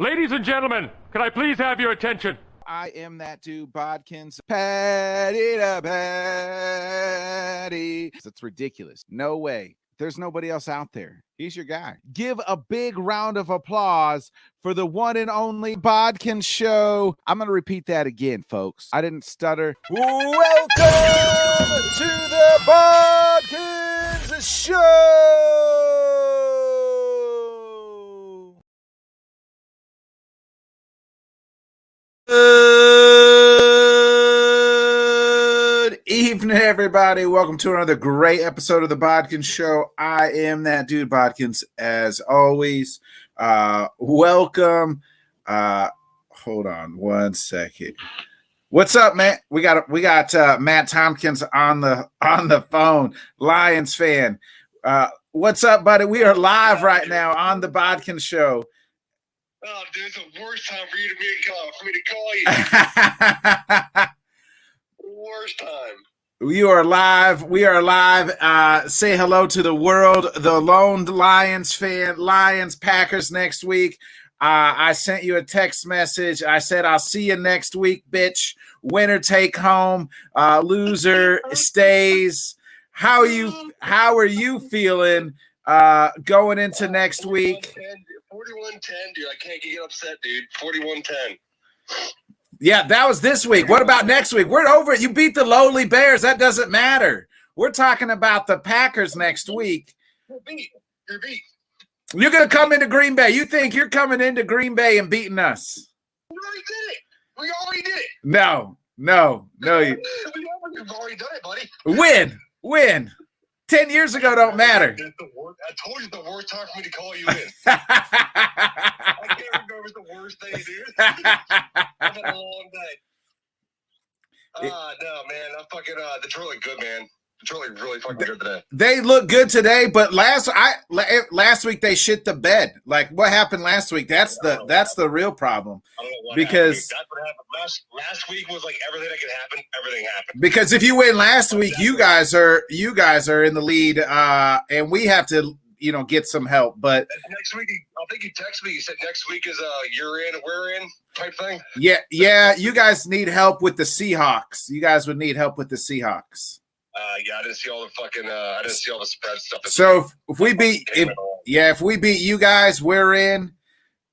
Ladies and gentlemen, can I please have your attention? I am that dude, Bodkins. Patty to patty. That's ridiculous. No way. There's nobody else out there. He's your guy. Give a big round of applause for the one and only Bodkin Show. I'm going to repeat that again, folks. I didn't stutter. Welcome to the Bodkins Show. Good evening, everybody. Welcome to another great episode of the Bodkins Show. I am that dude, Bodkins, as always. Welcome. Hold on one second. What's up, Matt? We got Matt Tompkins on the phone. Lions fan. What's up, buddy? We are live right now on the Bodkins Show. Oh, dude, it's the worst time for me to call you. Worst time. You are live. We are live. Say hello to the world, the lone Lions fan. Lions, Packers next week. I sent you a text message. I said, I'll see you next week, bitch. Winner take home. Loser stays. How are you feeling going into next week? 41-10, dude. I can't get upset, dude. 41-10. Yeah, that was this week. What about next week? We're over it. You beat the lowly Bears. That doesn't matter. We're talking about the Packers next week. You're beat. You're going to come into Green Bay. You think you're coming into Green Bay and beating us? We already did it. No. We've already done it, buddy. Win. 10 years ago don't matter. I told you it's the worst time for me to call you in. I can't remember the worst day, dude. I've had a long day. No, man. Detroit look good, man. Detroit really fucking good today. They look good today, but last week they shit the bed. Like, what happened last week? That's the real problem. I don't know what because happened. That's what happened. Last week was like everything that could happen. Everything happened. Because if you win last week, you guys are in the lead, and we have to get some help. But next week, I think you texted me. You said next week is you're in, we're in type thing. Yeah. You guys need help with the Seahawks. You guys would need help with the Seahawks. I didn't see all the I didn't see all the spread stuff. So if we beat you guys, we're in.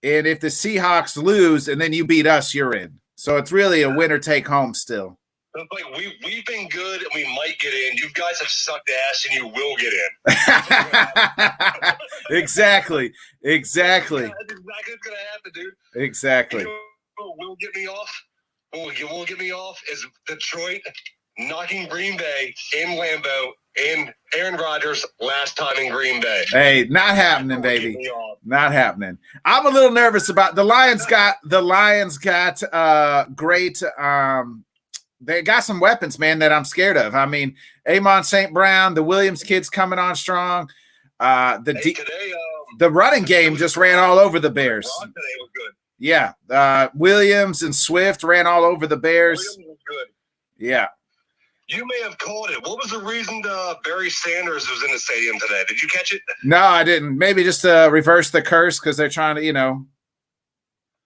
And if the Seahawks lose and then you beat us, you're in. So it's really a winner take home still. It's like we've been good and we might get in. You guys have sucked ass and you will get in. Exactly. That's exactly what's gonna happen, dude. Exactly. You know what will get me off? What will get me off is Detroit knocking Green Bay in Lambeau and Aaron Rodgers last time in Green Bay. Hey, not happening, baby. Not happening. I'm a little nervous about the Lions. Got great. They got some weapons, man, that I'm scared of. I mean, Amon St. Brown, the Williams kids coming on strong. The running game just ran all over the Bears. Today was good. Yeah, Williams and Swift ran all over the Bears. Williams was good. Yeah. You may have called it. What was the reason Barry Sanders was in the stadium today? Did you catch it? No, I didn't. Maybe just to reverse the curse because they're trying to,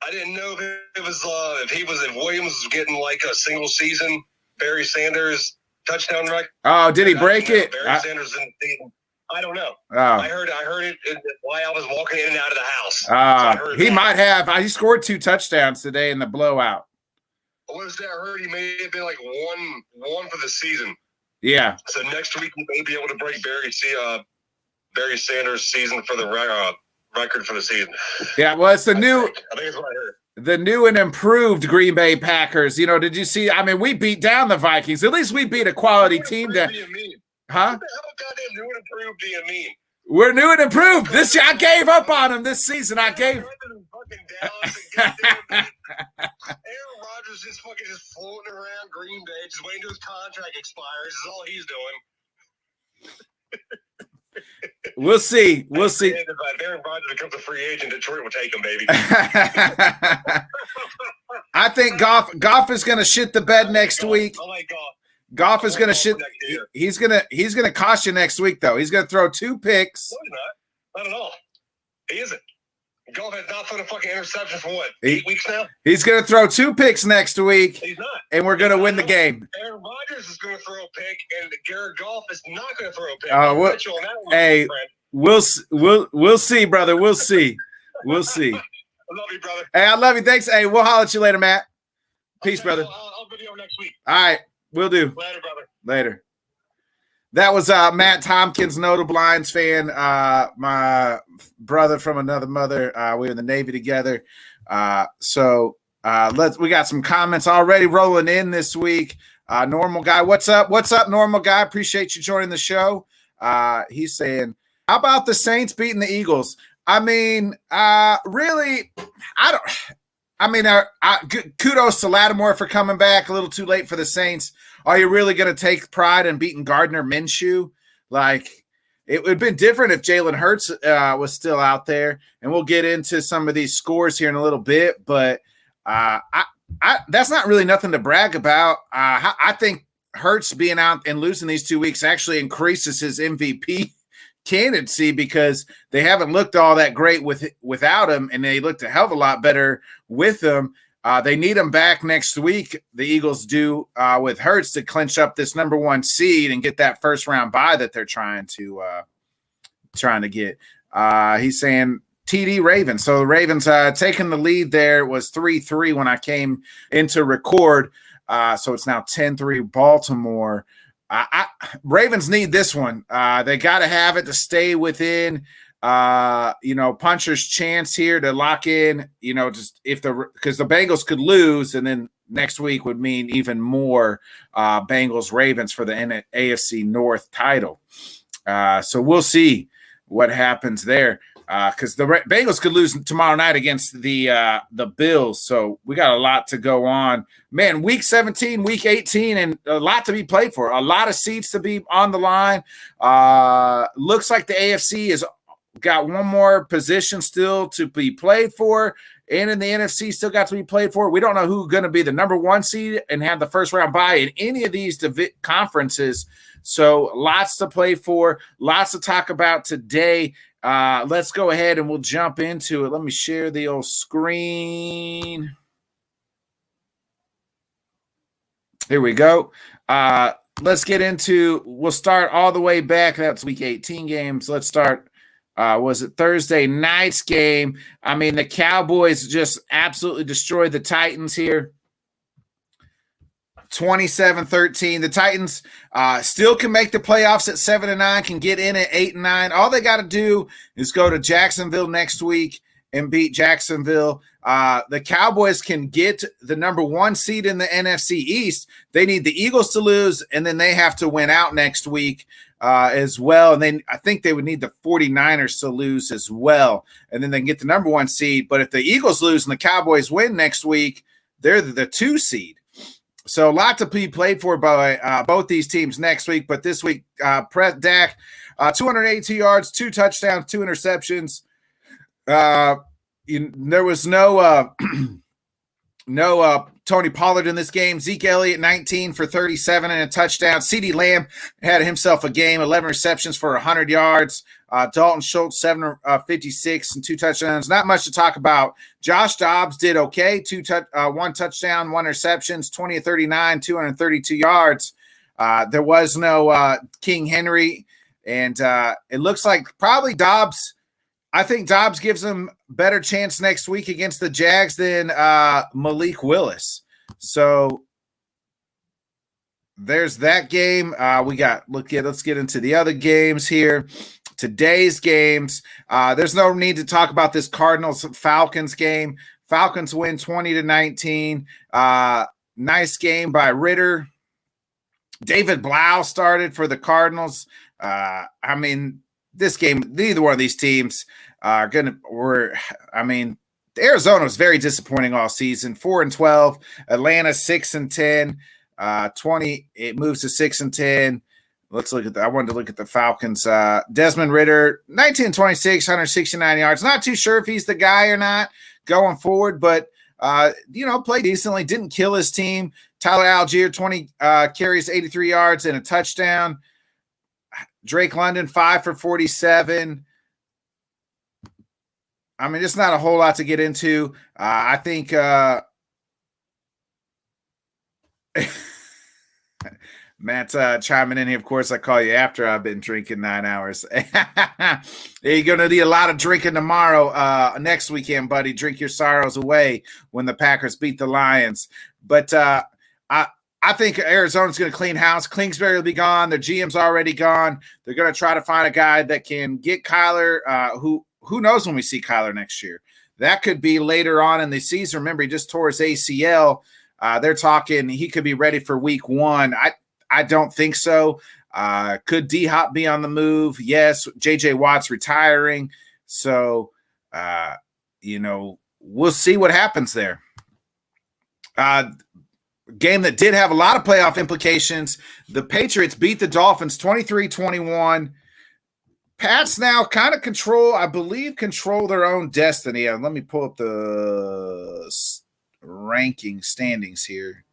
I didn't know if Williams was getting like a single season Barry Sanders touchdown record. Oh, did he break it? Barry Sanders in the stadium. I don't know. Oh. I heard it while I was walking in and out of the house. He might have. He scored 2 touchdowns today in the blowout. What is that? I heard he may have been like one for the season. Yeah. So next week we may be able to break Barry Sanders' season for the record for the season. Yeah. Well, it's I think that's what I heard. The new and improved Green Bay Packers. Did you see? I mean, we beat down the Vikings. At least we beat a quality team. Huh? What the hell goddamn new and improved do you mean? We're new and improved. I gave up on him this season. Aaron Rodgers just floating around Green Bay, just waiting till his contract expires. Is all he's doing. We'll see. If Aaron Rodgers becomes a free agent, Detroit will take him, baby. I think Goff is going to shit the bed next week. I like Goff. Goff is going to shit. He's going to cost you next week, though. He's going to throw 2 picks. No, he's not. Not at all. He isn't. Goff has not thrown a fucking interception for what, 8 weeks now? He's going to throw 2 picks next week. He's not. And we're going to win the game. Aaron Rodgers is going to throw a pick, and Garrett Goff is not going to throw a pick. We'll see, brother. We'll see. We'll see. I love you, brother. Hey, I love you. Thanks. Hey, we'll holler at you later, Matt. Peace, brother. I'll video next week. All right. We'll do. Later, brother. Later. That was Matt Tompkins, notable Lions fan. My brother from another mother. We were in the Navy together. We got some comments already rolling in this week. Normal guy, what's up? What's up, normal guy? Appreciate you joining the show. He's saying, how about the Saints beating the Eagles? I mean, really, kudos to Lattimore for coming back. A little too late for the Saints. Are you really going to take pride in beating Gardner Minshew? Like, it would have been different if Jalen Hurts was still out there. And we'll get into some of these scores here in a little bit. But that's not really nothing to brag about. I think Hurts being out and losing these 2 weeks actually increases his MVP candidacy because they haven't looked all that great without him, and they looked a hell of a lot better with him. They need him back next week. The Eagles do with Hurts to clinch up this number 1 seed and get that first round bye that they're trying to get. He's saying TD Ravens. So the Ravens taking the lead there was 3-3 when I came into record. So it's now 10-3 Baltimore. Ravens need this one. They got to have it to stay within puncher's chance here to lock in, just because the Bengals could lose, and then next week would mean even more Bengals Ravens for the AFC North title. So we'll see what happens there. Because the Bengals could lose tomorrow night against the Bills. So we got a lot to go on. Man, week 17, week 18, and a lot to be played for. A lot of seats to be on the line. Looks like the AFC has got one more position still to be played for. And in the NFC still got to be played for. We don't know who's going to be the number 1 seed and have the first round bye in any of these conferences. So lots to play for, lots to talk about today. Let's go ahead and we'll jump into it. Let me share the old screen. Here we go. Let's get into, we'll start all the way back. That's week 18 games. Let's start. Was it Thursday night's game? I mean, the Cowboys just absolutely destroyed the Titans here. 27-13. The Titans still can make the playoffs at 7-9, can get in at 8-9. All they got to do is go to Jacksonville next week and beat Jacksonville. The Cowboys can get the number 1 seed in the NFC East. They need the Eagles to lose, and then they have to win out next week as well. And then I think they would need the 49ers to lose as well, and then they can get the number 1 seed. But if the Eagles lose and the Cowboys win next week, they're the 2 seed. So a lot to be played for by both these teams next week. But this week, Dak, 282 yards, 2 touchdowns, 2 interceptions. There was no Tony Pollard in this game. Zeke Elliott, 19 for 37 and a touchdown. CeeDee Lamb had himself a game, 11 receptions for 100 yards. Dalton Schultz, 756 and 2 touchdowns. Not much to talk about. Josh Dobbs did okay. 1 touchdown, 1 receptions, 20 of 39, 232 yards. There was no King Henry. And it looks like probably Dobbs. I think Dobbs gives them better chance next week against the Jags than Malik Willis. So there's that game. Let's get into the other games here. Today's games. There's no need to talk about this Cardinals-Falcons game. Falcons win 20-19. Nice game by Ritter. David Blau started for the Cardinals. This game, neither one of these teams Arizona was very disappointing all season. 4-12. Atlanta 6-10. 20. It moves to 6-10. Let's look at I wanted to look at the Falcons. Desmond Ritter, 19-26, 169 yards. Not too sure if he's the guy or not going forward, but played decently. Didn't kill his team. Tyler Algier, 20 carries, 83 yards and a touchdown. Drake London, 5 for 47. I mean, it's not a whole lot to get into. I think Matt's chiming in here. Of course, I call you after I've been drinking 9 hours. You're going to need a lot of drinking tomorrow, next weekend, buddy. Drink your sorrows away when the Packers beat the Lions. But I think Arizona's going to clean house. Kingsbury will be gone. Their GM's already gone. They're going to try to find a guy that can get Kyler, who knows when we see Kyler next year. That could be later on in the season. Remember, he just tore his ACL. They're talking he could be ready for week 1. I don't think so. Could D-Hop be on the move? Yes. J.J. Watt's retiring. So, we'll see what happens there. Game that did have a lot of playoff implications. The Patriots beat the Dolphins 23-21. Pats now kind of control their own destiny. Let me pull up the ranking standings here.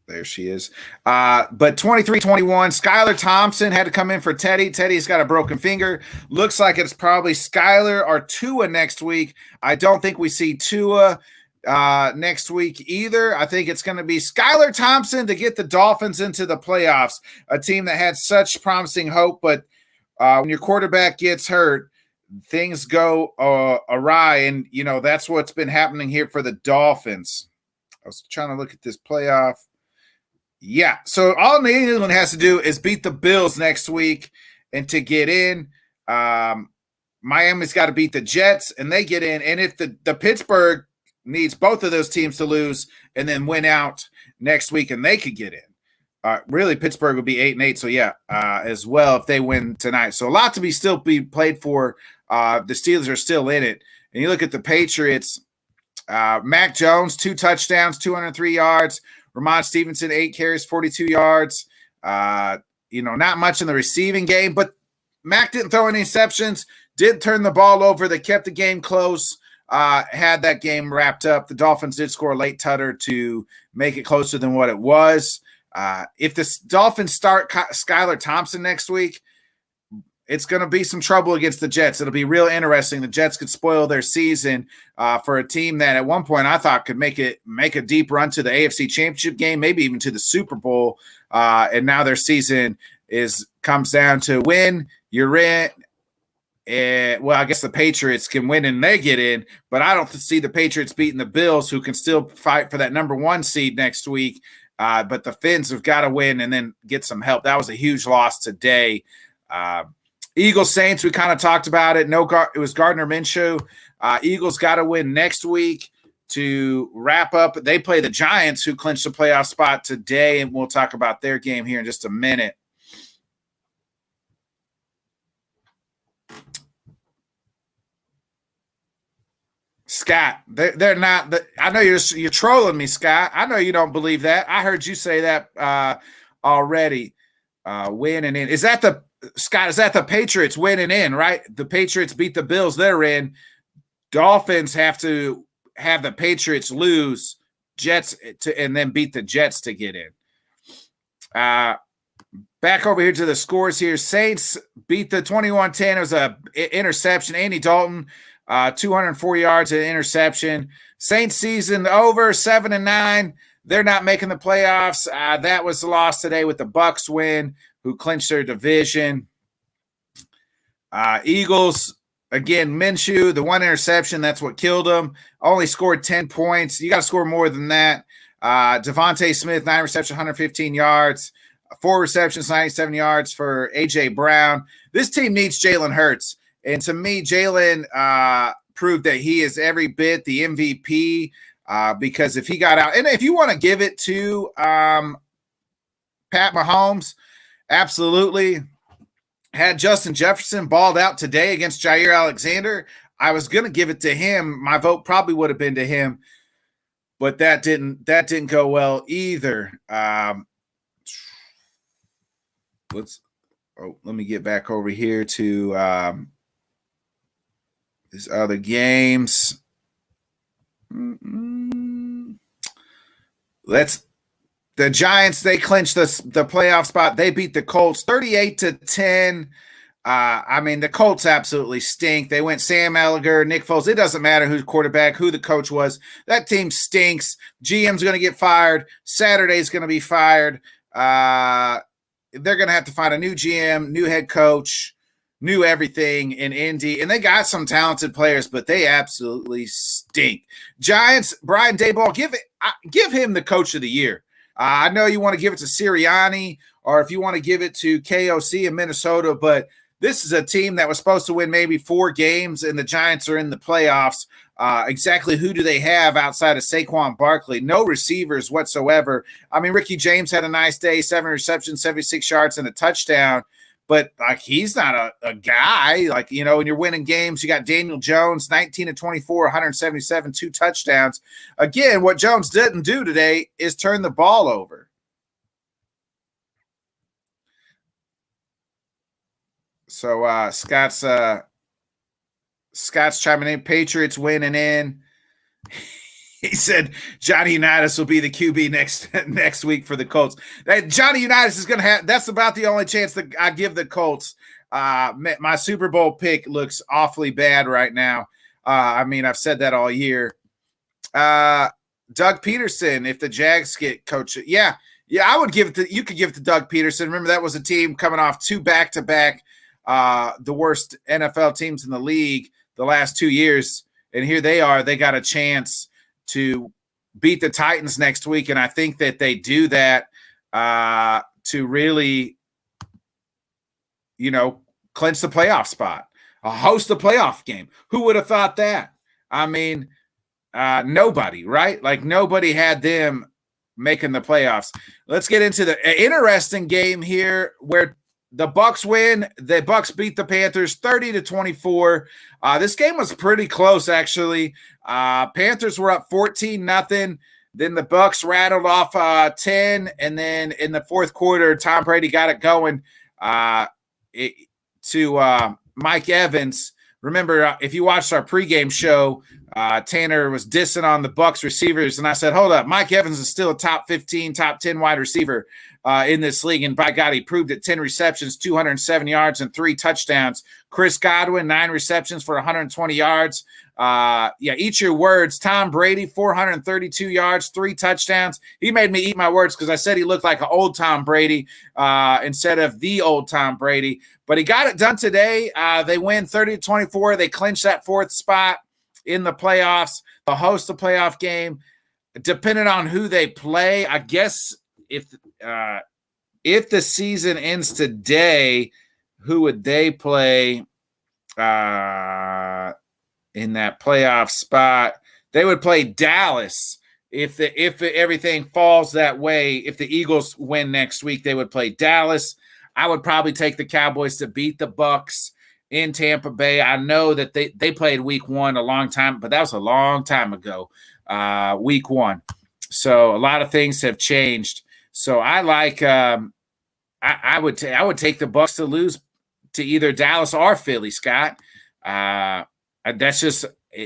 There she is. But 23-21, Skylar Thompson had to come in for Teddy. Teddy's got a broken finger. Looks like it's probably Skylar or Tua next week. I don't think we see Tua next week either. I think it's going to be Skylar Thompson to get the Dolphins into the playoffs, a team that had such promising hope. But when your quarterback gets hurt, things go awry. And, that's what's been happening here for the Dolphins. I was trying to look at this playoff. Yeah, so all New England has to do is beat the Bills next week, and to get in, Miami's got to beat the Jets, and they get in. And if the Pittsburgh needs both of those teams to lose and then win out next week, and they could get in. Really, Pittsburgh would be 8-8, so yeah, as well if they win tonight. So a lot to still be played for. The Steelers are still in it. And you look at the Patriots, Mac Jones, 2 touchdowns, 203 yards. Ramon Stevenson, 8 carries, 42 yards. Not much in the receiving game, but Mac didn't throw any interceptions, did turn the ball over. They kept the game close, had that game wrapped up. The Dolphins did score a late tutter to make it closer than what it was. If the Dolphins start Skylar Thompson next week, it's going to be some trouble against the Jets. It'll be real interesting. The Jets could spoil their season for a team that at one point I thought could make a deep run to the AFC Championship game, maybe even to the Super Bowl. And now their season comes down to win, you're in. Well, I guess the Patriots can win and they get in, but I don't see the Patriots beating the Bills, who can still fight for that number 1 seed next week. But the Phins have got to win and then get some help. That was a huge loss today. Eagles Saints, we kind of talked about it. It was Gardner Minshew. Eagles got to win next week to wrap up. They play the Giants, who clinched the playoff spot today, and we'll talk about their game here in just a minute. Scott, they're not. I know you're trolling me, Scott. I know you don't believe that. I heard you say that already. Winning in. Is that the Patriots winning in, right? The Patriots beat the Bills, they're in. Dolphins have to have the Patriots lose, Jets and then beat the Jets to get in. Back over here to the scores here. Saints beat the 21-10. It was a interception. Andy Dalton, 204 yards and interception. Saints season over, 7-9. They're not making the playoffs. That was the loss today with the Bucs win, who clinched their division. Eagles, again, Minshew, the 1 interception, that's what killed them. Only scored 10 points. You got to score more than that. Devontae Smith, 9 receptions, 115 yards. 4 receptions, 97 yards for A.J. Brown. This team needs Jalen Hurts. And to me, Jalen proved that he is every bit the MVP. Because if he got out, and if you want to give it to Pat Mahomes, absolutely. Had Justin Jefferson balled out today against Jair Alexander, I was going to give it to him. My vote probably would have been to him, but that didn't go well either. Let me get back over here to these other games. The Giants, they clinched the playoff spot. They beat the Colts 38-10. I mean, the Colts absolutely stink. They went Sam Ellinger, Nick Foles. It doesn't matter who's quarterback, who the coach was. That team stinks. GM's going to get fired. Saturday's going to be fired. They're going to have to find a new GM, new head coach, new everything in Indy. And they got some talented players, but they absolutely stink. Giants, Brian Daboll, give him the coach of the year. I know you want to give it to Sirianni, or if you want to give it to KOC in Minnesota, but this is a team that was supposed to win maybe 4 games, and the Giants are in the playoffs. Exactly who do they have outside of Saquon Barkley? No receivers whatsoever. I mean, Ricky James had a nice day, 7 receptions, 76 yards, and a touchdown. But, like, he's not a guy. Like, you know, when you're winning games, you got Daniel Jones, 19-24, 177, 2 touchdowns. Again, what Jones didn't do today is turn the ball over. So Scott's chiming in. Patriots winning in. He said Johnny Unitas will be the QB next week for the Colts. Johnny Unitas is going to have – that's about the only chance that I give the Colts. My Super Bowl pick looks awfully bad right now. I mean, I've said that all year. Doug Peterson, if the Jags get coached – yeah, I would give it to – you could give it to Doug Peterson. Remember, that was a team coming off 2 back-to-back the worst NFL teams in the league the last 2 years. And here they are. They got a chance to beat the Titans next week. And I think that they do that to really, you know, clinch the playoff spot, host a playoff game. Who would have thought that? I mean, nobody, right? Like, nobody had them making the playoffs. Let's get into the interesting game here where the Bucs win. The Bucs beat the Panthers 30-24. This game was pretty close, actually. Panthers were up 14-0. Then the Bucs rattled off 10, and then in the fourth quarter, Tom Brady got it going to Mike Evans. Remember, if you watched our pregame show, Tanner was dissing on the Bucs receivers, and I said, hold up, Mike Evans is still a top 15, top 10 wide receiver in this league, and by God, he proved it. 10 receptions, 207 yards, and 3 touchdowns. Chris Godwin, 9 receptions for 120 yards. Eat your words. Tom Brady, 432 yards, 3 touchdowns. He made me eat my words because I said he looked like an old Tom Brady instead of the old Tom Brady. But he got it done today. They win 30-24. They clinch that 4th spot in the playoffs. They'll host a playoff game. Depending on who they play, I guess if the season ends today, who would they play in that playoff spot? They would play Dallas. If everything falls that way, if the Eagles win next week, they would play Dallas. I would probably take the Cowboys to beat the Bucs in Tampa Bay. I know that they played week 1 a long time, but that was a long time ago, week 1. So a lot of things have changed. So I like I would take the Bucs to lose to either Dallas or Philly, Scott. That's just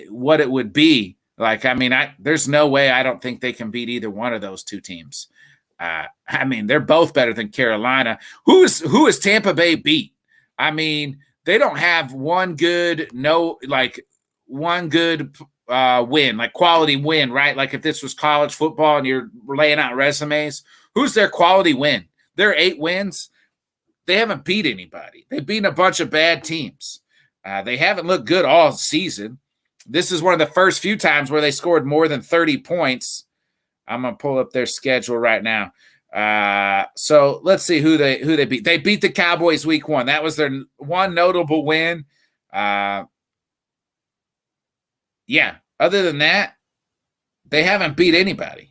what it would be. Like, I mean, there's no way I don't think they can beat either one of those 2 teams. I mean, they're both better than Carolina. Who is Tampa Bay beat? I mean, they don't have one good win, like quality win, right? Like if this was college football and you're laying out resumes, who's their quality win? Their 8 wins, they haven't beat anybody. They've beaten a bunch of bad teams. They haven't looked good all season. This is one of the first few times where they scored more than 30 points. I'm going to pull up their schedule right now. So let's see who they beat. They beat the Cowboys week 1. That was their one notable win. Other than that, they haven't beat anybody.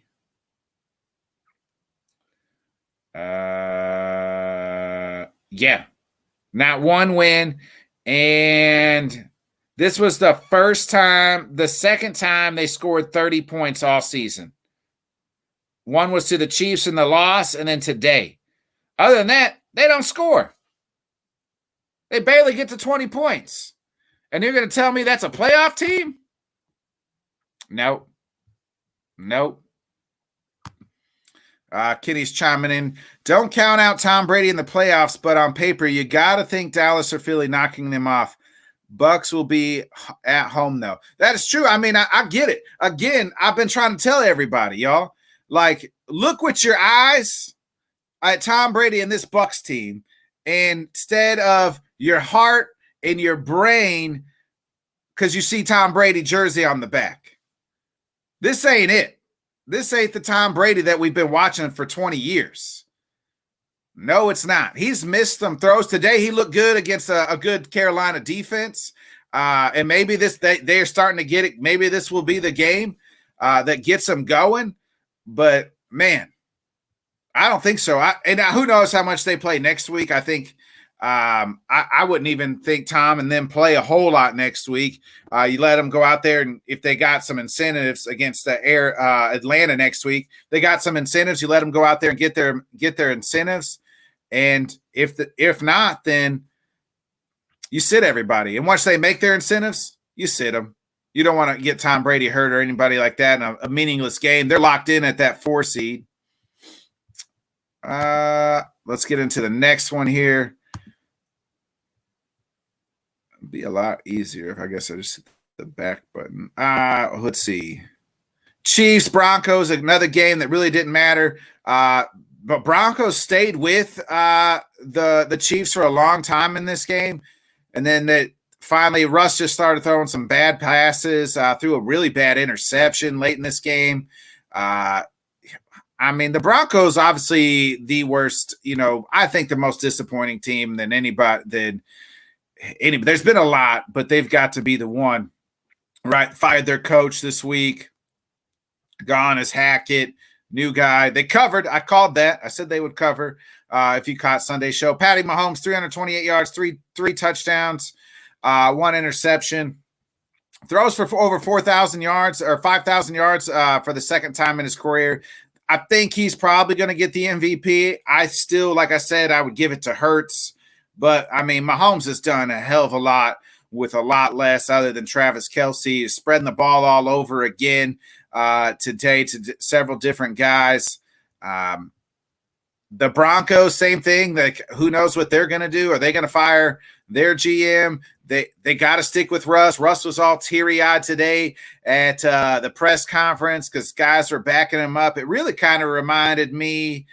Not one win. And this was the second time they scored 30 points all season. One was to the Chiefs in the loss, and then today. Other than that, they don't score. They barely get to 20 points. And you're going to tell me that's a playoff team? Nope. Kitty's chiming in. Don't count out Tom Brady in the playoffs, but on paper, you got to think Dallas or Philly knocking them off. Bucks will be at home, though. That is true. I mean, I get it. Again, I've been trying to tell everybody, y'all. Like, look with your eyes at Tom Brady and this Bucks team instead of your heart and your brain because you see Tom Brady jersey on the back. This ain't it. This ain't the Tom Brady that we've been watching for 20 years. No, it's not. He's missed some throws. Today, he looked good against a good Carolina defense. And maybe they're starting to get it. Maybe this will be the game that gets them going. But, man, I don't think so. And who knows how much they play next week. I think I wouldn't even think Tom and them play a whole lot next week. You let them go out there, and if they got some incentives against the Atlanta next week, they got some incentives. You let them go out there and get their incentives. And if not, then you sit everybody. And once they make their incentives, you sit them. You don't want to get Tom Brady hurt or anybody like that in a meaningless game. They're locked in at that 4 seed. Let's get into the next one here. It'd be a lot easier if I guess I just hit the back button. Let's see. Chiefs, Broncos, another game that really didn't matter. But Broncos stayed with the Chiefs for a long time in this game. And then finally, Russ just started throwing some bad passes, threw a really bad interception late in this game. I mean, the Broncos, obviously the worst, I think the most disappointing team than anybody. There's been a lot, but they've got to be the one, right? Fired their coach this week. Gone is Hackett. New guy. They covered. I called that. I said they would cover. If you caught Sunday's show, Patty Mahomes, 328 yards, three touchdowns, 1 interception. Throws for over 4,000 yards or 5,000 yards for the second time in his career. I think he's probably going to get the MVP. I still, like I said, I would give it to Hurts. But, I mean, Mahomes has done a hell of a lot with a lot less other than Travis Kelce. He's spreading the ball all over again today to several different guys. The Broncos, same thing. Like, who knows what they're going to do? Are they going to fire their GM? They got to stick with Russ. Russ was all teary-eyed today at the press conference because guys were backing him up. It really kind of reminded me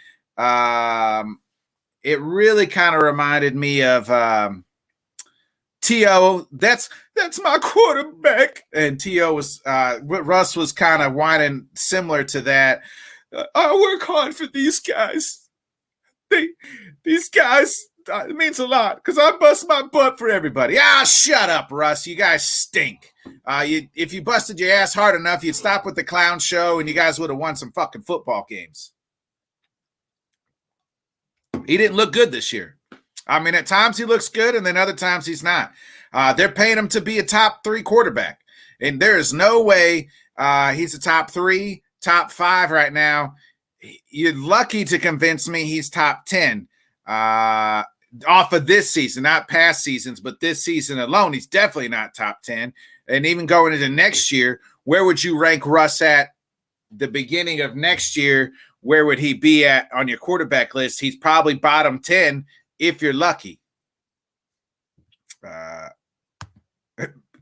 of T.O. That's my quarterback. And T.O. was Russ was kind of whining similar to that. I work hard for these guys. These guys, it means a lot because I bust my butt for everybody. Shut up, Russ. You guys stink. If you busted your ass hard enough, you'd stop with the clown show and you guys would have won some fucking football games. He didn't look good this year. I mean, at times he looks good and then other times he's not. They're paying him to be a top 3 quarterback. And there is no way he's a top 3, top 5 right now. You're lucky to convince me he's top 10 off of this season, not past seasons, but this season alone. He's definitely not top 10. And even going into next year, where would you rank Russ at the beginning of next year? Where would he be at on your quarterback list? He's probably bottom 10 if you're lucky.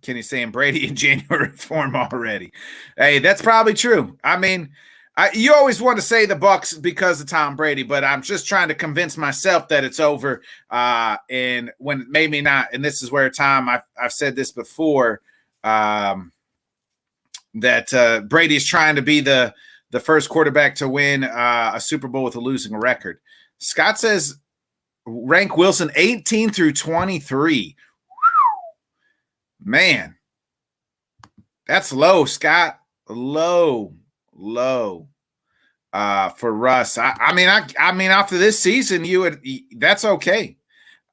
Kenny's saying Brady in January form already. Hey, that's probably true. I mean, you always want to say the Bucks because of Tom Brady, but I'm just trying to convince myself that it's over. And when maybe not, and this is where I've said this before, that Brady's trying to be the first quarterback to win a Super Bowl with a losing record. Scott says rank Wilson 18 through 23. Man, that's low, Scott. Low for Russ. I mean, after this season, that's okay.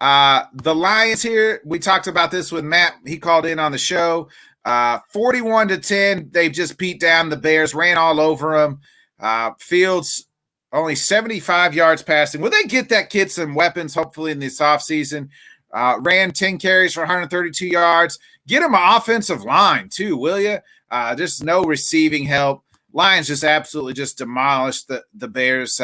The Lions here, we talked about this with Matt. He called in on the show. 41-10. They've just beat down the Bears, ran all over them. Fields only 75 yards passing. Will they get that kid some weapons, hopefully, in this offseason? Ran 10 carries for 132 yards. Get him an offensive line, too, will you? Just no receiving help. Lions just absolutely just demolished the Bears.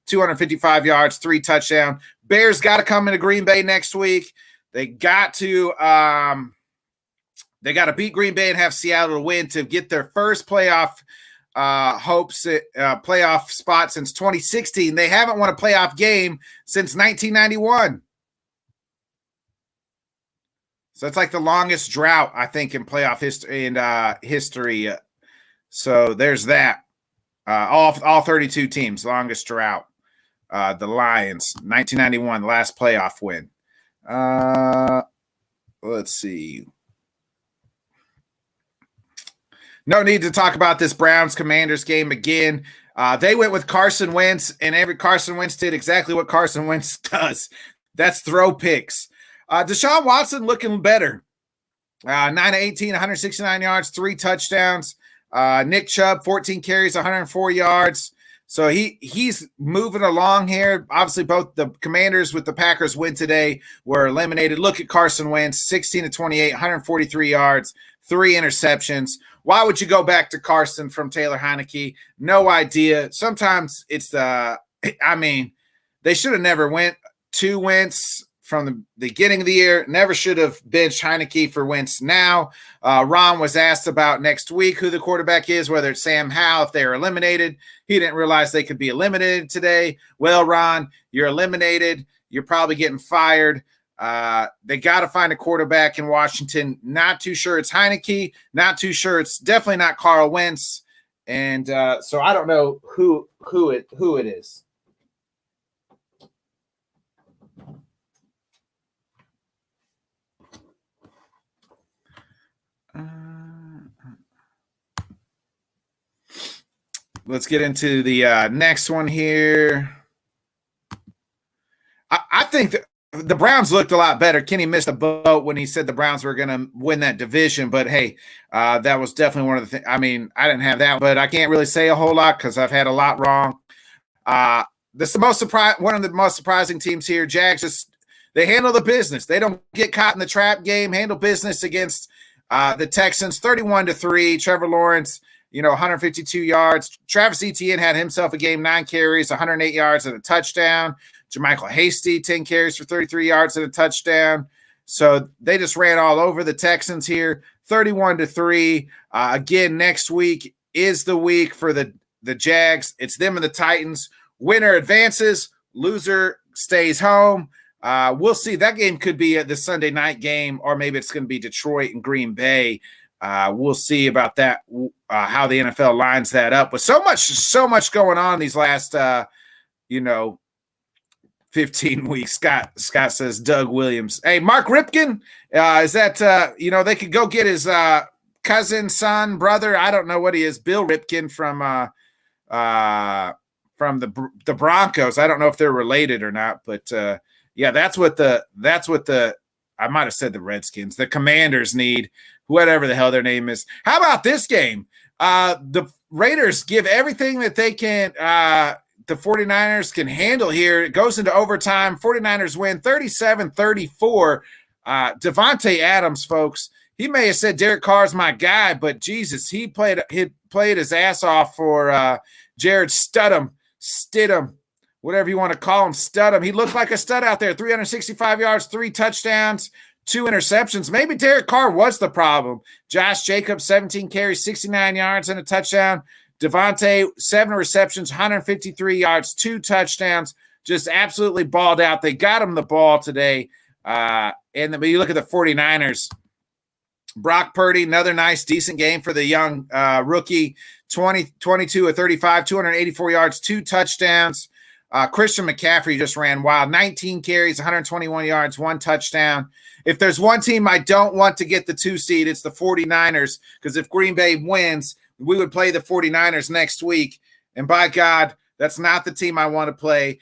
255 yards, 3 touchdowns. Bears got to come into Green Bay next week. They got to beat Green Bay and have Seattle win to get their first playoff hopes at playoff spot since 2016. They haven't won a playoff game since 1991. So it's like the longest drought, I think, in playoff history. So there's that. All 32 teams, longest drought. The Lions, 1991, last playoff win. Let's see. No need to talk about this Browns-Commanders game again. They went with Carson Wentz, and Carson Wentz did exactly what Carson Wentz does. That's throw picks. Deshaun Watson looking better. 9-18, 169 yards, 3 touchdowns. Nick Chubb, 14 carries, 104 yards. So he's moving along here. Obviously, both the Commanders with the Packers win today were eliminated. Look at Carson Wentz, 16-28, 143 yards, 3 interceptions. Why would you go back to Carson from Taylor Heineke? No idea. Sometimes it's they should have never went to Wentz from the beginning of the year. Never should have benched Heineke for Wentz now. Ron was asked about next week who the quarterback is, whether it's Sam Howell, if they are eliminated. He didn't realize they could be eliminated today. Well, Ron, you're eliminated. You're probably getting fired. They got to find a quarterback in Washington. Not too sure it's Heineke. Not too sure it's definitely not Carl Wentz. And so I don't know who it is. Let's get into the next one here. I think that the Browns looked a lot better. Kenny missed a boat when he said the Browns were going to win that division, but hey, that was definitely one of the things. I mean, I didn't have that, but I can't really say a whole lot because I've had a lot wrong. This is one of the most surprising teams here. Jags they handle the business. They don't get caught in the trap game. Handle business against the Texans, 31-3. Trevor Lawrence, 152 yards. Travis Etienne had himself a game, 9 carries, 108 yards and a touchdown. JaMychal Hasty, 10 carries for 33 yards and a touchdown. So they just ran all over the Texans here, 31-3. Again, next week is the week for the Jags. It's them and the Titans. Winner advances, loser stays home. We'll see. That game could be the Sunday night game, or maybe it's going to be Detroit and Green Bay. We'll see about that, how the NFL lines that up. With so much going on these last, 15 weeks. Scott says Doug Williams. Hey, Mark Ripken, is that, they could go get his cousin, son, brother. I don't know what he is. Bill Ripken from the Broncos. I don't know if they're related or not, but yeah, that's what the I might have said the Redskins, the Commanders need, whatever the hell their name is. How about this game? The Raiders give everything that they can, the 49ers can handle here. It goes into overtime. 49ers win 37-34. Devontae Adams, folks, he may have said Derek Carr's my guy, but Jesus, he played his ass off for Jared Stidham, whatever you want to call him, Studham. He looked like a stud out there. 365 yards, 3 touchdowns, 2 interceptions. Maybe Derek Carr was the problem. Josh Jacobs, 17 carries, 69 yards and a touchdown. Devontae, 7 receptions, 153 yards, 2 touchdowns. Just absolutely balled out. They got him the ball today. And then when you look at the 49ers, Brock Purdy, another nice, decent game for the young rookie. 22 of 35, 284 yards, 2 touchdowns. Christian McCaffrey just ran wild. 19 carries, 121 yards, 1 touchdown. If there's one team I don't want to get the 2 seed, it's the 49ers, because if Green Bay wins, we would play the 49ers next week. And by God, that's not the team I want to play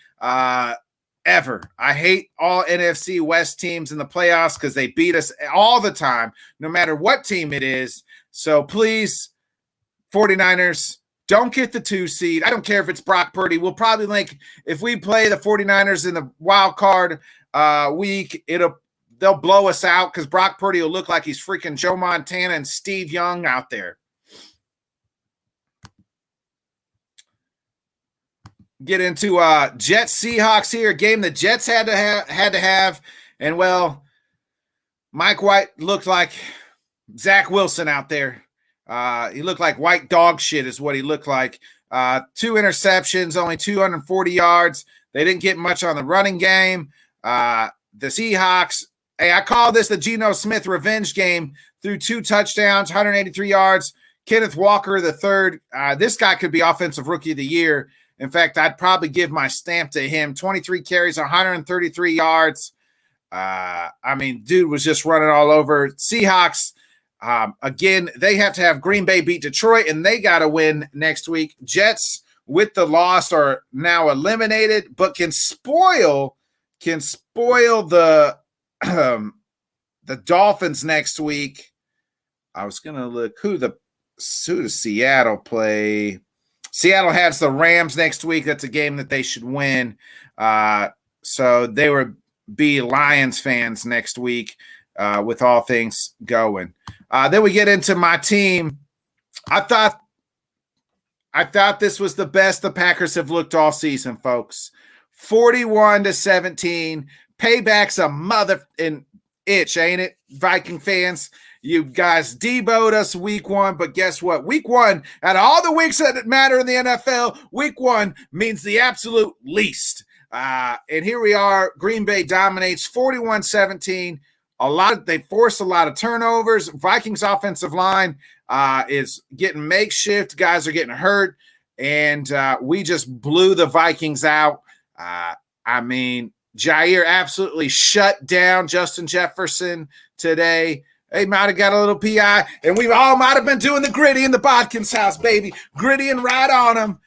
ever. I hate all NFC West teams in the playoffs because they beat us all the time, no matter what team it is. So please, 49ers, don't get the 2 seed. I don't care if it's Brock Purdy. We'll probably if we play the 49ers in the wild card week, they'll blow us out because Brock Purdy will look like he's freaking Joe Montana and Steve Young out there. get into Jets Seahawks here, a game the Jets had to have, and well, Mike White looked like Zach Wilson out there. He looked like white dog shit is what he looked like. 2 interceptions, only 240 yards. They didn't get much on the running game. The Seahawks, hey, I call this the Geno Smith revenge game. Threw 2 touchdowns, 183 yards. Kenneth Walker the third. This guy could be Offensive Rookie of the Year. In fact, I'd probably give my stamp to him. 23 carries, 133 yards. Dude was just running all over. Seahawks, again, they have to have Green Bay beat Detroit, and they got to win next week. Jets, with the loss, are now eliminated, but can spoil the the Dolphins next week. I was gonna look who does Seattle play. Seattle has the Rams next week. That's a game that they should win. So they would be Lions fans next week with all things going. Then we get into my team. I thought this was the best the Packers have looked all season, folks. 41-17. Payback's a mother in itch, ain't it, Viking fans? You guys deboed us week 1, but guess what? Week 1, out of all the weeks that matter in the NFL, week 1 means the absolute least. And here we are. Green Bay dominates 41-17. They force a lot of turnovers. Vikings offensive line is getting makeshift. Guys are getting hurt. And we just blew the Vikings out. Jair absolutely shut down Justin Jefferson today. They might have got a little PI, and we all might have been doing the gritty in the Bodkins house, baby. Grittying right on them.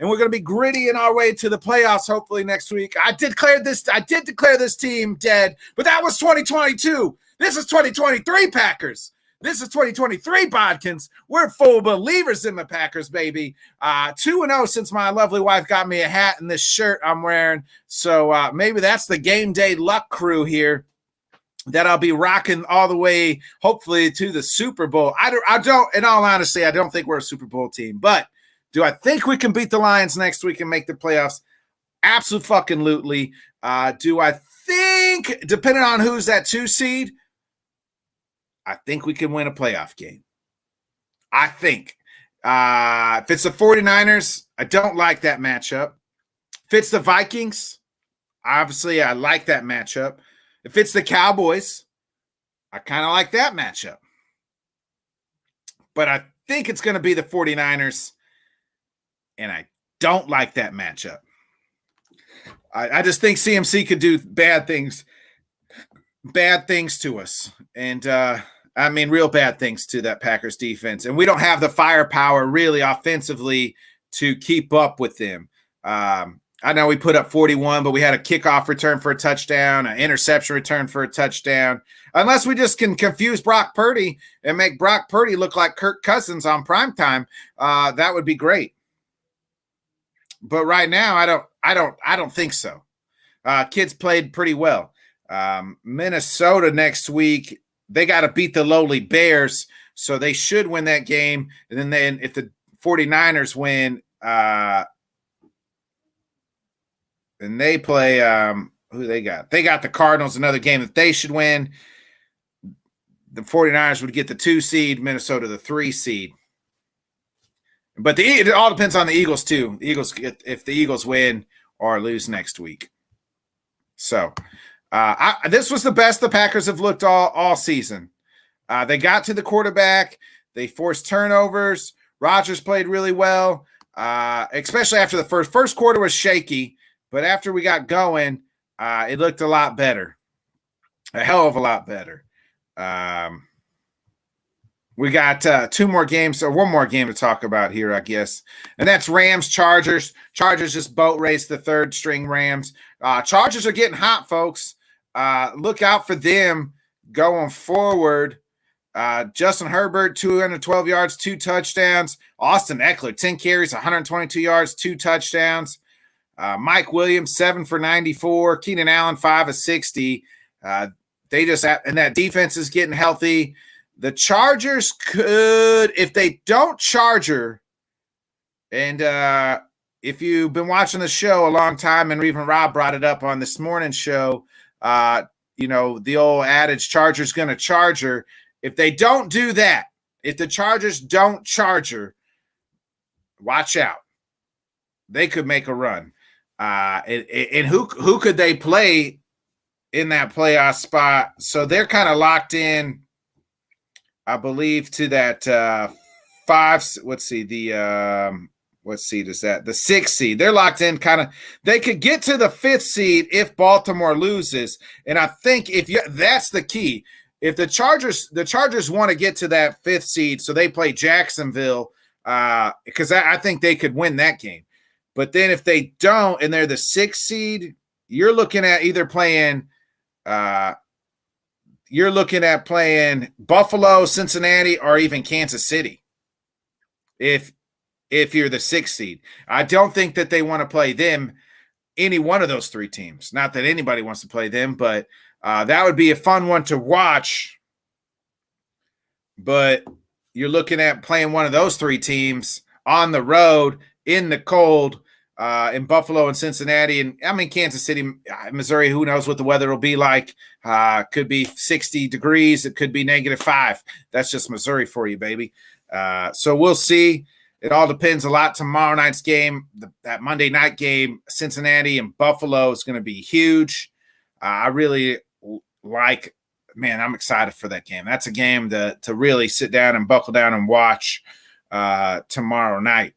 And we're going to be grittying our way to the playoffs hopefully next week. I did declare this team dead, but that was 2022. This is 2023 Packers. This is 2023 Bodkins. We're full believers in the Packers, baby. 2-0 since my lovely wife got me a hat and this shirt I'm wearing. So maybe that's the game day luck crew here that I'll be rocking all the way, hopefully, to the Super Bowl. I don't, in all honesty, I don't think we're a Super Bowl team, but do I think we can beat the Lions next week and make the playoffs? Absolutely. Do I think, depending on who's that 2 seed, I think we can win a playoff game. I think. If it's the 49ers, I don't like that matchup. If it's the Vikings, obviously I like that matchup. If it's the Cowboys, I kind of like that matchup. But I think it's going to be the 49ers, and I don't like that matchup. I just think CMC could do bad things to us. And, real bad things to that Packers defense. And we don't have the firepower really offensively to keep up with them. I know we put up 41, but we had a kickoff return for a touchdown, an interception return for a touchdown. Unless we just can confuse Brock Purdy and make Brock Purdy look like Kirk Cousins on primetime, that would be great. But right now, I don't think so. Kids played pretty well. Minnesota next week, they got to beat the lowly Bears, so they should win that game. And then if the 49ers win, and they play who they got? They got the Cardinals, another game that they should win. The 49ers would get the 2 seed, Minnesota the 3 seed. But it all depends on the Eagles too. The Eagles, if the Eagles win or lose next week. So this was the best the Packers have looked all season. They got to the quarterback. They forced turnovers. Rodgers played really well, especially after the first quarter was shaky. But after we got going, it looked a lot better, a hell of a lot better. We got 2 more games, or 1 more game to talk about here, I guess. And that's Rams-Chargers. Chargers just boat raced the 3rd string Rams. Chargers are getting hot, folks. Look out for them going forward. Justin Herbert, 212 yards, 2 touchdowns. Austin Eckler, 10 carries, 122 yards, 2 touchdowns. Mike Williams, 7 for 94. Keenan Allen, 5 of 60. They just, and that defense is getting healthy. The Chargers could, if they don't charger, and if you've been watching the show a long time, and even Rob brought it up on this morning's show, the old adage, Chargers going to Charger. If they don't do that, if the Chargers don't Charger, watch out. They could make a run. And who could they play in that playoff spot? So they're kind of locked in, I believe, to that what seed is that? The 6th seed. They're locked in kind of. They could get to the 5th seed if Baltimore loses. And I think that's the key. If the Chargers want to get to that 5th seed, so they play Jacksonville, because I think they could win that game. But then if they don't and they're the 6th seed, you're looking at either playing Buffalo, Cincinnati, or even Kansas City. If you're the 6th seed, I don't think that they want to play them, any one of those 3 teams. Not that anybody wants to play them, but that would be a fun one to watch. But you're looking at playing one of those 3 teams on the road in the cold, in Buffalo and Cincinnati. And I mean, Kansas City, Missouri, who knows what the weather will be like. Could be 60 degrees. It could be -5. That's just Missouri for you, baby. So we'll see. It all depends a lot. Tomorrow night's game, that Monday night game, Cincinnati and Buffalo, is going to be huge. I really I'm excited for that game. That's a game to really sit down and buckle down and watch tomorrow night.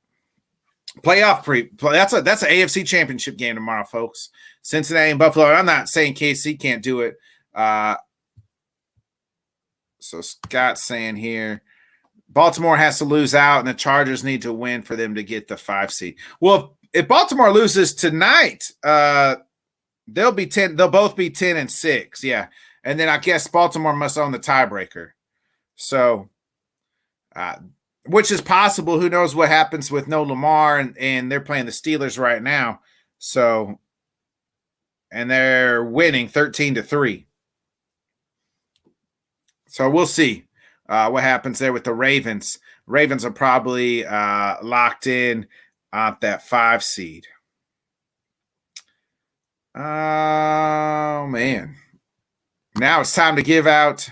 That's an AFC championship game tomorrow, folks. Cincinnati and Buffalo. I'm not saying KC can't do it. So Scott's saying here, Baltimore has to lose out, and the Chargers need to win for them to get the 5 seed. Well, if Baltimore loses tonight, they'll both be 10-6. Yeah. And then I guess Baltimore must own the tiebreaker. So, which is possible. Who knows what happens with no Lamar, and they're playing the Steelers right now. So, and they're winning 13-3. So we'll see what happens there with the Ravens. Ravens are probably locked in at that 5 seed. Oh, man. Now it's time to give out.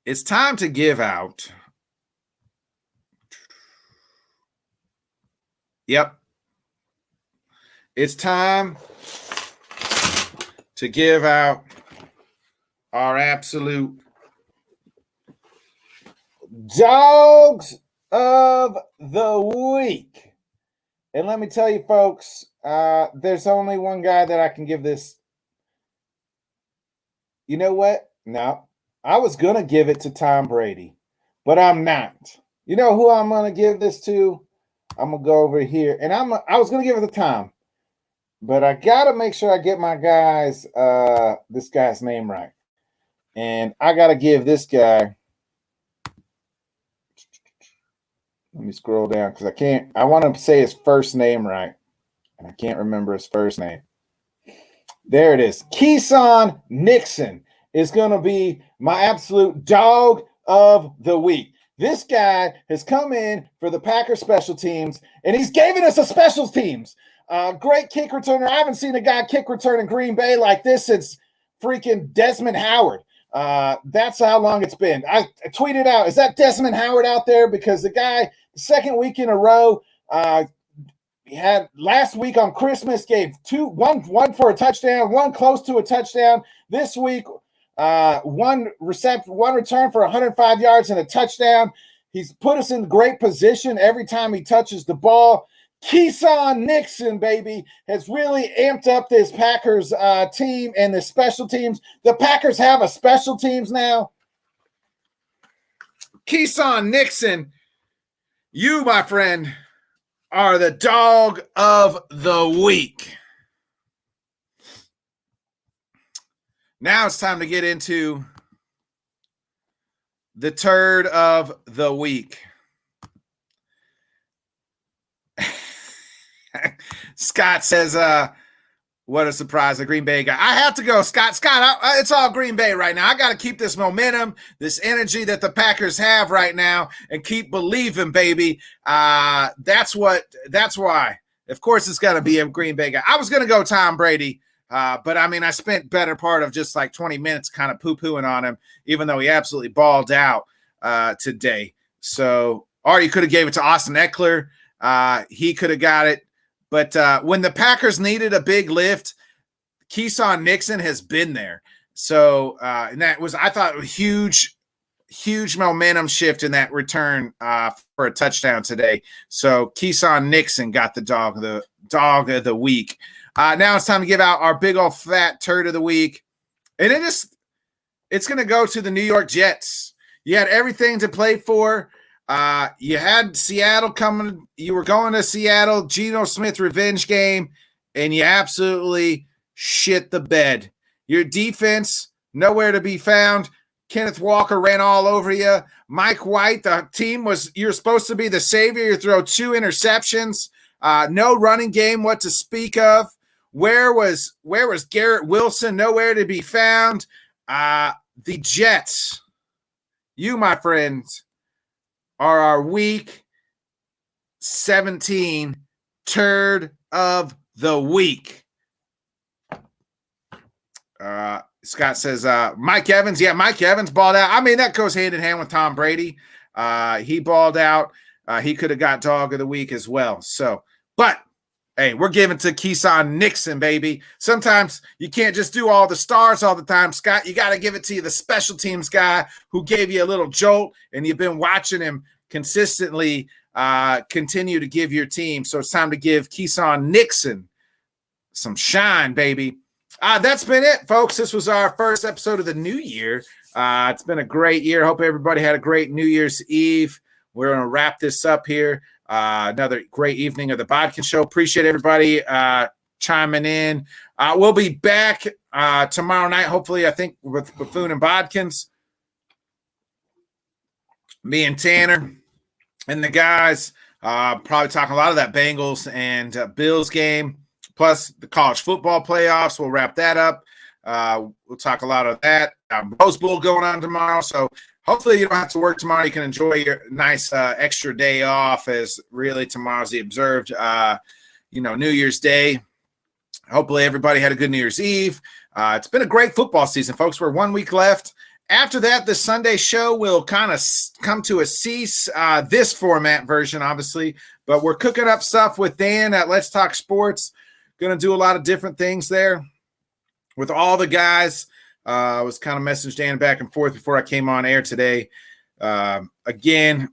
It's time to give out. Yep. It's time to give out our absolute dogs of the week. And let me tell you, folks, there's only one guy that I can give this. You know what? No, I was going to give it to Tom Brady, but I'm not. You know who I'm going to give this to? I'm going to go over here, and I was going to give it to Tom, but I got to make sure I get my this guy's name right. And I got to give this guy. Let me scroll down because I want to say his first name right, and I can't remember his first name. There it is. Keyshawn Nixon is going to be my absolute dog of the week. This guy has come in for the Packers special teams, and he's giving us a special teams. Great kick returner. I haven't seen a guy kick return in Green Bay like this since freaking Desmond Howard. That's how long it's been. I tweeted out, is that Desmond Howard out there? Because the guy, the second week in a row, he had last week on Christmas, gave one for a touchdown, one close to a touchdown. This week, one return for 105 yards and a touchdown. He's put us in great position every time he touches the ball. Keyshawn Nixon, baby, has really amped up this Packers team and the special teams. The Packers have a special teams now. Keyshawn Nixon, you, my friend, are the dog of the week. Now it's time to get into the turd of the week. Scott says, What a surprise, the Green Bay guy. I have to go, Scott. Scott, it's all Green Bay right now. I got to keep this momentum, this energy that the Packers have right now, and keep believing, baby. That's why. Of course, it's got to be a Green Bay guy. I was going to go Tom Brady, but I mean, I spent better part of just like 20 minutes kind of poo-pooing on him, even though he absolutely balled out today. So, or you could have gave it to Austin Eckler. He could have got it. But when the Packers needed a big lift, Keyshawn Nixon has been there. So, and that was, I thought, a huge momentum shift in that return for a touchdown today. So, Keyshawn Nixon got the dog of the week. Now it's time to give out our big old fat turd of the week. And it's going to go to the New York Jets. You had everything to play for. You had Seattle coming. You were going to Seattle, Geno Smith revenge game, and you absolutely shit the bed. Your defense, nowhere to be found. Kenneth Walker ran all over you. Mike White, the team you're supposed to be the savior. You throw 2 interceptions. No running game, what to speak of. Where was Garrett Wilson? Nowhere to be found. The Jets, you, my friends, are our week 17 turd of the week. Scott says Mike Evans. Yeah, Mike Evans balled out. I mean, that goes hand in hand with Tom Brady. He balled out. He could have got dog of the week as well. So, but hey, we're giving to Keyshawn Nixon, baby. Sometimes you can't just do all the stars all the time, Scott. You got to give it to the special teams guy who gave you a little jolt, and you've been watching him consistently continue to give your team. So it's time to give Keyshawn Nixon some shine, baby. That's been it, folks. This was our first episode of the new year. It's been a great year. Hope everybody had a great New Year's Eve. We're going to wrap this up here. Another great evening of the Bodkin Show. Appreciate everybody chiming in. We'll be back tomorrow night, hopefully, I think, with Buffoon and Bodkins. Me and Tanner and the guys probably talking a lot of that Bengals and Bills game, plus the college football playoffs. We'll wrap that up. We'll talk a lot of that. Rose Bowl going on tomorrow, so hopefully you don't have to work tomorrow. You can enjoy your nice extra day off, as really tomorrow's the observed, New Year's Day. Hopefully everybody had a good New Year's Eve. It's been a great football season, folks. We're 1 week left. After that, the Sunday show will kind of come to a cease, this format version, obviously. But we're cooking up stuff with Dan at Let's Talk Sports. Going to do a lot of different things there with all the guys. I was kind of messaging Dan back and forth before I came on air today. Again,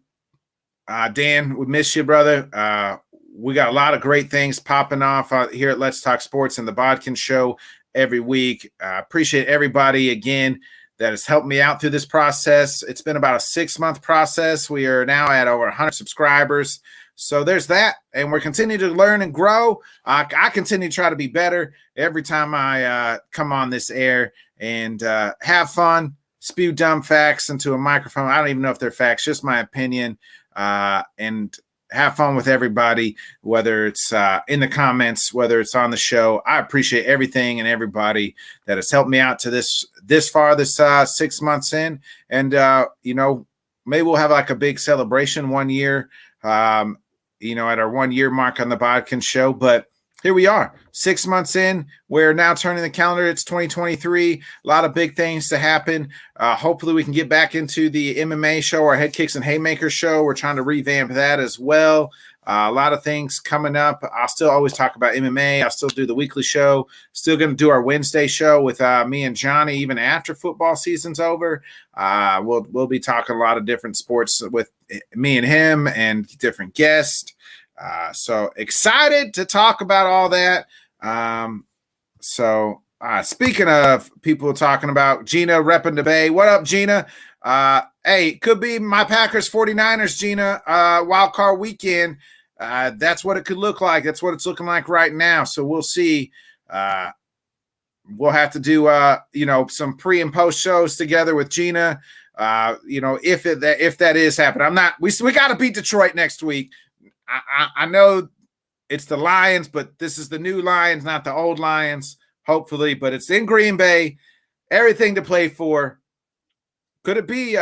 Dan, we miss you, brother. We got a lot of great things popping off here at Let's Talk Sports and the Bodkin Show every week. I appreciate everybody, again, that has helped me out through this process. It's been about a 6-month process. We are now at over 100 subscribers. So there's that, and we're continuing to learn and grow. I continue to try to be better every time I come on this air and have fun, spew dumb facts into a microphone. I don't even know if they're facts, just my opinion, and have fun with everybody, whether it's in the comments, whether it's on the show. I appreciate everything and everybody that has helped me out to this far, 6 months in. And, maybe we'll have like a big celebration 1 year, at our 1 year mark on the Bodkin Show. But here we are, 6 months in. We're now turning the calendar. It's 2023. A lot of big things to happen. Hopefully we can get back into the MMA show, our Head Kicks and Haymakers show. We're trying to revamp that as well. A lot of things coming up. I'll still always talk about MMA. I'll still do the weekly show. Still going to do our Wednesday show with me and Johnny even after football season's over. We'll be talking a lot of different sports with me and him and different guests. So excited to talk about all that. Speaking of people talking about Gina repping the Bay. What up, Gina? Hey, could be my Packers 49ers, Gina, wild card weekend. That's what it could look like. That's what it's looking like right now. So we'll see. We'll have to do, some pre and post shows together with Gina. If that is happening. We got to beat Detroit next week. I know it's the Lions, but this is the new Lions, not the old Lions, hopefully. But it's in Green Bay. Everything to play for. Could it be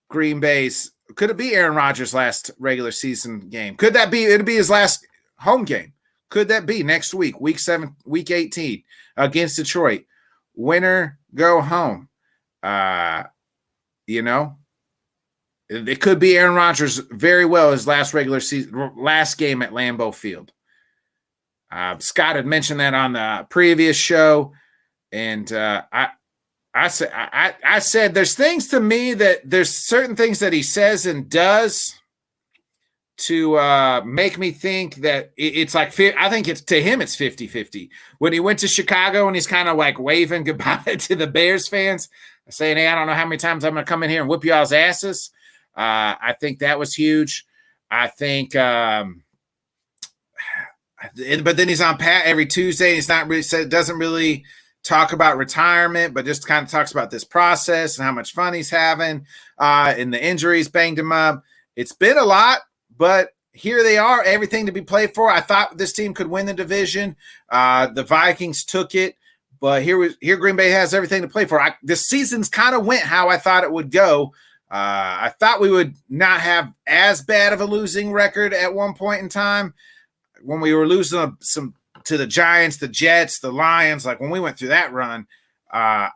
Green Bay's? Could it be Aaron Rodgers' last regular season game? Could that be? It'd be his last home game. Could that be next week, week 18 against Detroit? Winner go home. It could be Aaron Rodgers very well his last regular season, last game at Lambeau Field. Scott had mentioned that on the previous show, and I said there's things to me that there's certain things that he says and does to make me think that it's like, I think it's to him, it's 50-50. When he went to Chicago and he's kind of like waving goodbye to the Bears fans, saying, hey, I don't know how many times I'm going to come in here and whip y'all's asses. I think that was huge. I think, but then he's on Pat every Tuesday. He's not really said, doesn't really talk about retirement, but just kind of talks about this process and how much fun he's having. And the injuries banged him up. It's been a lot. But here they are, everything to be played for. I thought this team could win the division. The Vikings took it, but here Green Bay has everything to play for. This season's kind of went how I thought it would go. I thought we would not have as bad of a losing record at one point in time when we were losing some to the Giants, the Jets, the Lions. Like when we went through that run, that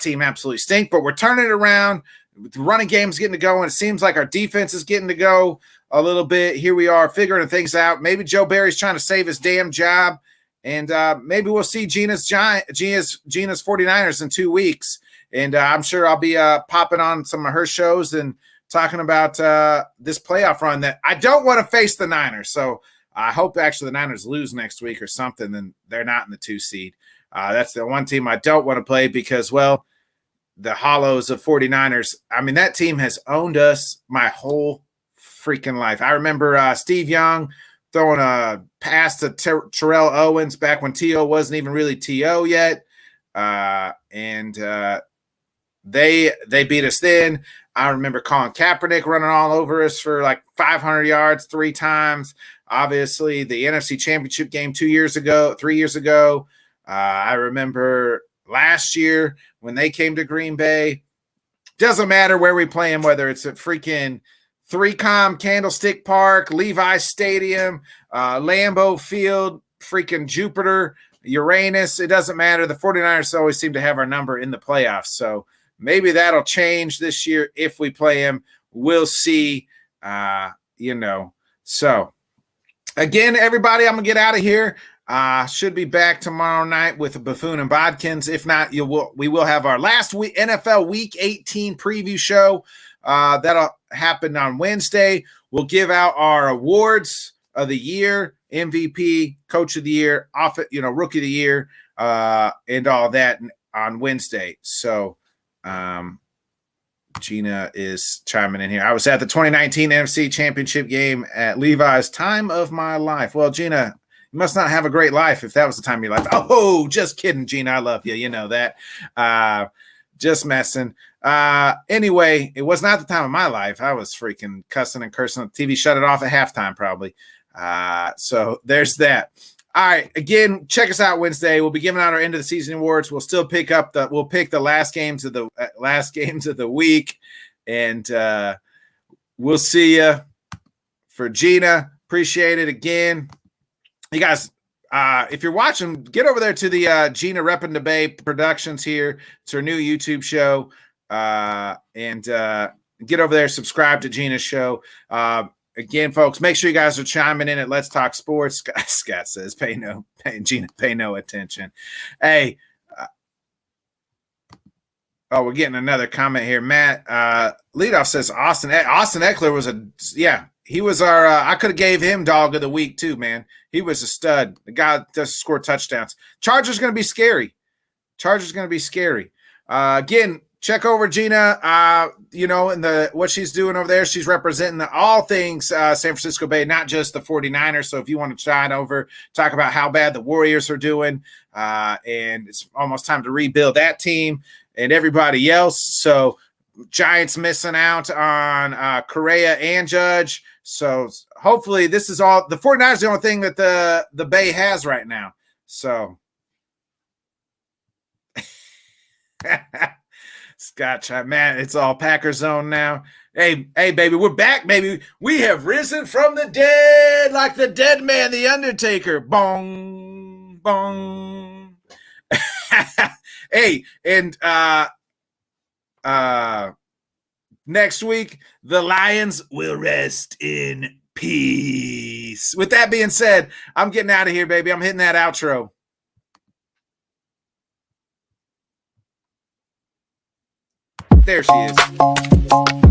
team absolutely stink. But we're turning it around. The running game's getting to go, and it seems like our defense is getting to go a little bit. Here we are figuring things out. Maybe Joe Barry's trying to save his damn job, and maybe we'll see Gina's 49ers in 2 weeks. And I'm sure I'll be popping on some of her shows and talking about this playoff run that I don't want to face the Niners. So I hope actually the Niners lose next week or something, and they're not in the 2 seed. That's the one team I don't want to play because, well, the hollows of 49ers. I mean, that team has owned us my whole freaking life. I remember Steve Young throwing a pass to Terrell Owens back when T.O. wasn't even really T.O. yet. And they beat us then. I remember Colin Kaepernick running all over us for like 500 yards 3 times. Obviously, the NFC Championship game 3 years ago. I remember last year when they came to Green Bay. Doesn't matter where we play them, whether it's at freaking 3Com Candlestick Park, Levi's Stadium, Lambeau Field, freaking Jupiter, Uranus. It doesn't matter. The 49ers always seem to have our number in the playoffs. So maybe that'll change this year if we play them. We'll see, So, again, everybody, I'm going to get out of here. Should be back tomorrow night with Buffoon and Bodkins. If not, we will have our last week NFL Week 18 preview show. That'll happen on Wednesday. We'll give out our awards of the year, MVP, Coach of the Year, Rookie of the Year, and all that on Wednesday. So, Gina is chiming in here. I was at the 2019 NFC Championship game at Levi's. Time of my life. Well, Gina, you must not have a great life if that was the time of your life. Oh, just kidding, Gina. I love you. You know that. Just messing. Anyway, it was not the time of my life. I was freaking cussing and cursing. The TV shut it off at halftime probably. So there's that. All right. Again, check us out Wednesday. We'll be giving out our end of the season awards. We'll still pick the last games of the week, and we'll see you. For Gina, appreciate it again. You guys, if you're watching, get over there to the Gina Reppin' the Bay Productions here. It's her new YouTube show. And get over there, subscribe to Gina's show. Again, folks, make sure you guys are chiming in at Let's Talk Sports. Scott says, Gina, pay no attention. Hey, we're getting another comment here. Matt, leadoff says Austin Eckler was he was our I could have gave him dog of the week too, man. He was a stud. The guy does score touchdowns. Chargers going to be scary. Again, check over Gina, in what she's doing over there. She's representing all things San Francisco Bay, not just the 49ers. So if you want to chime over, talk about how bad the Warriors are doing, and it's almost time to rebuild that team and everybody else. So Giants missing out on Correa and Judge. So hopefully this is all. The 49ers is the only thing that the Bay has right now. So Scotch, man, it's all Packer zone now. Hey, baby, we're back, baby. We have risen from the dead like the dead man, the Undertaker. Bong, bong. Hey, and next week, the Lions will rest in peace. With that being said, I'm getting out of here, baby. I'm hitting that outro. There she is.